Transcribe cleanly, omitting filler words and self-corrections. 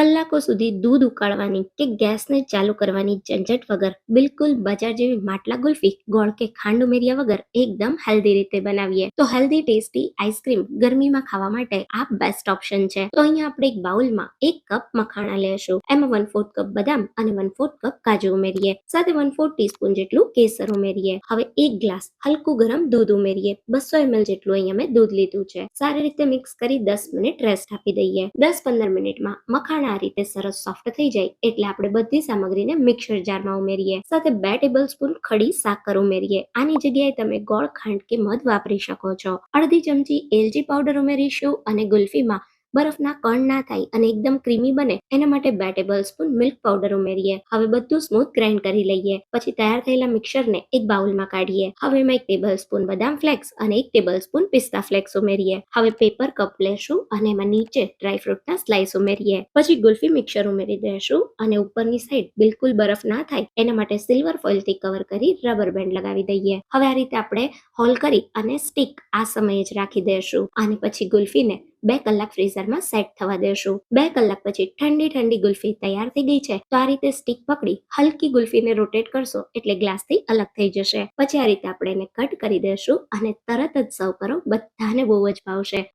કલાકો સુધી દૂધ ઉકાળવાની કે ગેસને ચાલુ કરવાની ઝંઝટ વગર બિલકુલ બજાર જેવી માટલા ગુલ્ફી ગોળ કે ખાંડ ઉમેર્યા વગર એકદમ હેલ્ધી રીતે બનાવીએ તો હેલ્ધી ટેસ્ટી આઈસ્ક્રીમ ગરમીમાં ખાવા માટે આ બેસ્ટ ઓપ્શન છે. તો અહીંયા આપણે એક બાઉલમાં 1 કપ મખાણા લેશું. એમાં 1/4 કપ બદામ અને 1/4 કપ કાજુ ઉમેરીએ. સાથે 1/4 ટીસ્પૂન જેટલું કેસર ઉમેરીએ. હવે 1 ગ્લાસ હલકું ગરમ દૂધ ઉમેરીએ. 200 ml જેટલું અહીંયા મેં દૂધ લીધું છે. સારી રીતે મિક્સ કરી 10 મિનિટ રેસ્ટ આપી દઈએ. 10-15 મિનિટમાં મખાણા આ રીતે સરસ સોફ્ટ થઈ જાય એટલે આપણે બધી સામગ્રીને મિક્સર જારમાં ઉમેરીએ. સાથે 2 ટેબલસ્પૂન ખડી સાકર ઉમેરીએ. આની જગ્યાએ તમે ગોળ, ખાંડ કે મધ વાપરી શકો છો. અડધી ચમચી એલચી પાવડર ઉમેરીશું અને ગુલ્ફીમાં બરફના કણ ના થાય અને એકદમ ક્રીમી બને એના માટે 2 ટેબલસ્પૂન મિલ્ક પાવડર ઉમેરીએ. હવે બધું સ્મૂથ ગ્રાઇન્ડ કરી લઈએ. પછી તૈયાર થયેલા મિક્સરને એક બાઉલમાં કાઢીએ. હવે એમાં 1 ટેબલસ્પૂન બદામ ફ્લેક્સ અને 1 ટેબલસ્પૂન પિસ્તા ફ્લેક્સ ઉમેરીએ. હવે પેપર કપ લેશું અને એમાં નીચે ડ્રાયફ્રૂટના સ્લાઇસ ઉમેરીએ. પછી ગુલ્ફી મિક્સર ઉમેરી દઈશું અને ઉપરની સાઈડ બિલકુલ બરફ ના થાય એના માટે સિલ્વર ફોઇલથી કવર કરી રબર બેન્ડ લગાવી દઈએ. હવે આ રીતે આપણે હોલ કરી અને સ્ટીક આ સમયે જ રાખી દઈશું અને પછી ગુલ્ફીને 2 કલાક ફ્રીઝરમાં સેટ થવા દેશું. 2 કલાક પછી ઠંડી ગુલ્ફી તૈયાર થઈ ગઈ છે. તો આ રીતે સ્ટીક પકડી હલકી ગુલ્ફીને રોટેટ કરશો એટલે ગ્લાસથી અલગ થઈ જશે. પછી આ રીતે આપણે એને કટ કરી દઈશું અને તરત જ સર્વ કરો. બધાને બહુ જ ભાવશે.